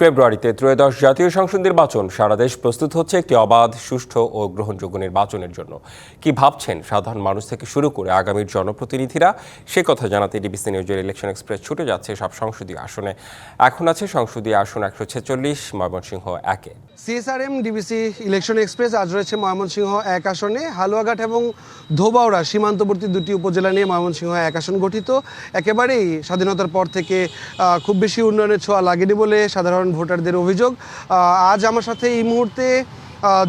ফেব্রুয়ারিতে ত্রয়োদশ জাতীয় সংসদ নির্বাচন। সারা দেশ প্রস্তুত হচ্ছে একটি অবাধ, সুষ্ঠু ও গ্রহণযোগ্য নির্বাচনের জন্য। কি ভাবছেন সাধারণ মানুষ থেকে শুরু করে আগামীর জনপ্রতিনিধিরা, সে কথা জানাতে ডিবিসি নিউজের ইলেকশন এক্সপ্রেস ছুটে যাচ্ছে সব সংসদীয় আসনে। এখন আছে সংসদীয় আসন 146, ময়মনসিংহ 1-এ। সিএসআরএম ডিবিসি ইলেকশন এক্সপ্রেস আজ রয়েছে ময়মনসিংহ 1 আসনে। হালুয়াঘাট এবং ধোবাউড়া সীমান্তবর্তী দুটি উপজেলা নিয়ে ময়মনসিংহ 1 আসন গঠিত। একেবারেই স্বাধীনতার পর থেকে খুব বেশি উন্নয়নের ছোঁয়া লাগেনি বলে সাধারণ ভোটারদের অভিযোগ। আজ আমার সাথে এই মুহূর্তে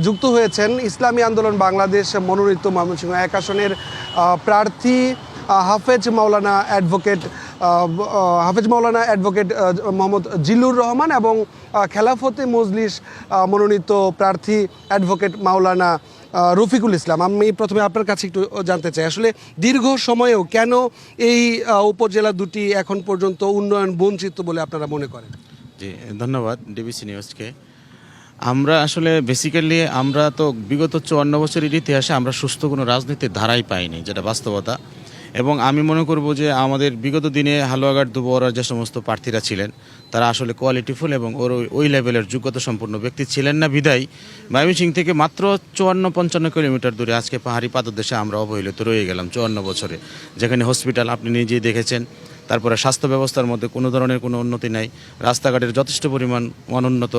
যুক্ত হয়েছেন ইসলামী আন্দোলন বাংলাদেশ মনোনীত ময়মনসিংহ 1 আসনের প্রার্থী হাফেজ মাওলানা অ্যাডভোকেট মোহাম্মদ জিল্লুর রহমান এবং খেলাফতে মজলিস মনোনীত প্রার্থী অ্যাডভোকেট মাওলানা রফিকুল ইসলাম। আমি প্রথমে আপনার কাছে একটু জানতে চাই, আসলে দীর্ঘ সময়েও কেন এই উপজেলা দুটি এখন পর্যন্ত উন্নয়ন বঞ্চিত বলে আপনারা মনে করেন? জি, ধন্যবাদ ডিবিসি নিউজকে। আমরা আসলে বেসিক্যালি আমরা তো বিগত 54 বছরের ইতিহাসে আমরা সুস্থ কোনো রাজনীতির ধারাই পাইনি, যেটা বাস্তবতা। এবং আমি মনে করব যে আমাদের বিগত দিনে হালুয়াঘাট দুবরার যে সমস্ত প্রার্থীরা ছিলেন তারা আসলে কোয়ালিটিফুল এবং ওই লেভেলের যোগ্যতা সম্পন্ন ব্যক্তি ছিলেন না বিদায় ময়মনসিংহ থেকে মাত্র 54-55 কিলোমিটার দূরে আজকে পাহাড়ি পাদদেশে আমরা অবহেলিত রয়ে গেলাম 54 বছরে, যেখানে হসপিটাল আপনি নিজেই দেখেছেন, তারপরে স্বাস্থ্য ব্যবস্থার মধ্যে কোনো ধরনের কোনো উন্নতি নাই, রাস্তাঘাটের যথেষ্ট পরিমাণ অনুন্নত,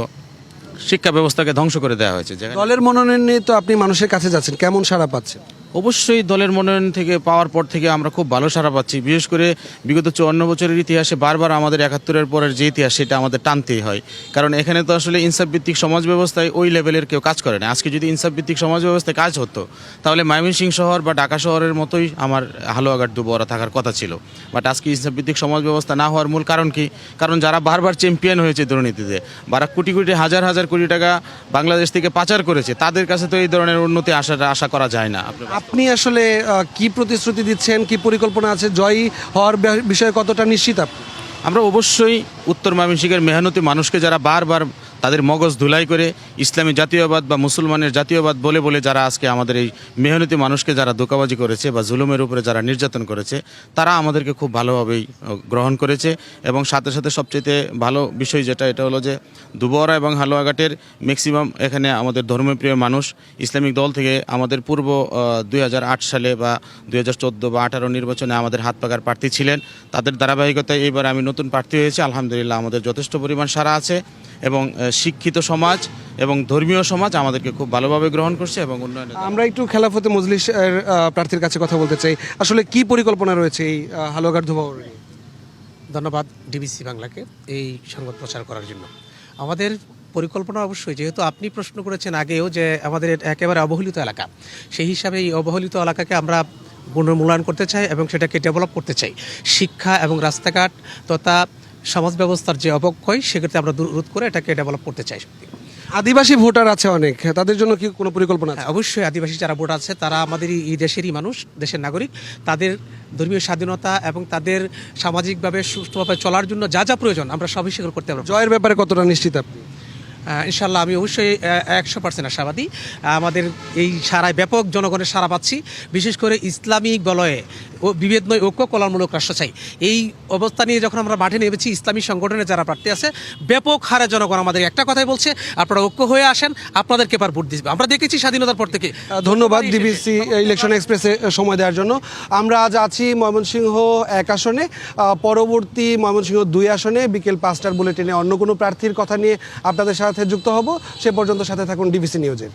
শিক্ষা ব্যবস্থাকে ধ্বংস করে দেওয়া হয়েছে। দলের মনোনয়ন নিয়ে তো আপনি মানুষের কাছে যাচ্ছেন, কেমন সাড়া পাচ্ছেন? অবশ্যই দলের মনোনয়ন থেকে পাওয়ার পর থেকে আমরা খুব ভালো সাড়া পাচ্ছি। বিশেষ করে বিগত 54 বছরের ইতিহাসে বারবার আমাদের 71-এর পরের যে ইতিহাস সেটা আমাদের টানতেই হয়, কারণ এখানে তো আসলে ইনসাফভিত্তিক সমাজ ব্যবস্থায় ওই লেভেলের কেউ কাজ করে না। আজকে যদি ইনসাফভিত্তিক সমাজ ব্যবস্থায় কাজ হতো তাহলে ময়মনসিংহ শহর বা ঢাকা শহরের মতোই আমার হালুয়াঘাট দুবরা থাকার কথা ছিল। বাট আজকে ইনসাফভিত্তিক সমাজ ব্যবস্থা না হওয়ার মূল কারণ কি? কারণ যারা বারবার চ্যাম্পিয়ন হয়েছে দুর্নীতিতে, যারা কোটি কোটি হাজার হাজার কোটি টাকা বাংলাদেশ থেকে পাচার করেছে, তাদের কাছে তো এই ধরনের উন্নতি আশা করা যায় না। আপনি আসলে কি প্রতিশ্রুতি দিচ্ছেন, কি পরিকল্পনা আছে, জয়ী হওয়ার বিষয়ে কতটা নিশ্চিত আপনি? আমরা অবশ্যই উত্তর ময়মনসিংহের মেহনতি মানুষকে যারা বারবার তাদের মগজ ধুলাই করে ইসলামী জাতীয়বাদ বা মুসলমানের জাতীয়বাদ বলে বলে যারা আজকে আমাদের এই মেহনতি মানুষকে যারা ধোঁকাবাজি করেছে বা জুলুমের উপরে যারা নির্যাতন করেছে, তারা আমাদেরকে খুব ভালোভাবেই গ্রহণ করেছে। এবং সাথে সাথে সবচেয়ে ভালো বিষয় যেটা, এটা হলো যে দুবরা এবং হালুয়াঘাটের ম্যাক্সিমাম এখানে আমাদের ধর্মপ্রিয় মানুষ। ইসলামিক দল থেকে আমাদের পূর্ব 2008 সালে বা 2014 বা 2018 নির্বাচনে আমাদের হাত পাকার প্রার্থী ছিলেন, তাদের ধারাবাহিকতায় এবার আমি নতুন প্রার্থী হয়েছি। আলহামদুলিল্লাহ আমাদের যথেষ্ট পরিমাণ সাড়া আছে এবং শিক্ষিত সমাজ এবং ধর্মীয় সমাজ আমাদেরকে খুব ভালোভাবে গ্রহণ করছে এবং উন্নয়ন। আমরা একটু খেলাফতে মজলিসের প্রার্থীর কাছে কথা বলতে চাই, আসলে কি পরিকল্পনা রয়েছে এই হালুয়াঘাট ধোবাউড়া? ধন্যবাদ ডিবিসি বাংলাকে এই সংবাদ প্রচার করার জন্য। আমাদের পরিকল্পনা অবশ্যই, যেহেতু আপনি প্রশ্ন করেছেন আগেও যে আমাদের একেবারে অবহেলিত এলাকা, সেই হিসাবে এই অবহেলিত এলাকাকে আমরা পুনর্মূল্যায়ন করতে চাই এবং সেটাকে ডেভেলপ করতে চাই। শিক্ষা এবং রাস্তাঘাট তথা সমাজ ব্যবস্থার যে অবক্ষয় সেক্ষেত্রে আমরা রোধ করে এটাকে ডেভেলপ করতে চাই। আদিবাসী ভোটার আছে অনেক, তাদের জন্য কি কোনো পরিকল্পনা আছে? অবশ্যই আদিবাসী যারা ভোটার আছে তারা আমাদের এই দেশেরই মানুষ, দেশের নাগরিক। তাদের ধর্মীয় স্বাধীনতা এবং তাদের সামাজিকভাবে সুষ্ঠুভাবে চলার জন্য যা যা প্রয়োজন আমরা সবই স্বীকার করতে পারবো। জয়ের ব্যাপারে কতটা নিশ্চিত আপনি? ইনশাল্লাহ আমি অবশ্যই 100% আশাবাদী। আমাদের এই সারায় ব্যাপক জনগণের সাড়া পাচ্ছি, বিশেষ করে ইসলামিক বলয়ে ও বিভেদ নয় ঐক্য কল্যাণমূলক রাষ্ট্র চাই। এই অবস্থা নিয়ে যখন আমরা মাঠে নেমেছি, ইসলামী সংগঠনের যারা প্রার্থী আছে ব্যাপক হারে জনগণ আমাদের একটা কথাই বলছে, আপনারা ঐক্য হয়ে আসেন, আপনাদেরকে এবার ভোট দিবে। আমরা দেখেছি স্বাধীনতার পর থেকে। ধন্যবাদ ডিবিসি ইলেকশন এক্সপ্রেসে সময় দেওয়ার জন্য। আমরা আজ আছি ময়মনসিংহ 1 আসনে, পরবর্তী ময়মনসিংহ 2 আসনে বিকেল 5টার বুলেটিনে অন্য কোনো প্রার্থীর কথা নিয়ে আপনাদের সাথে যুক্ত হব। সে পর্যন্ত সাথে থাকুন ডিবিসি নিউজের।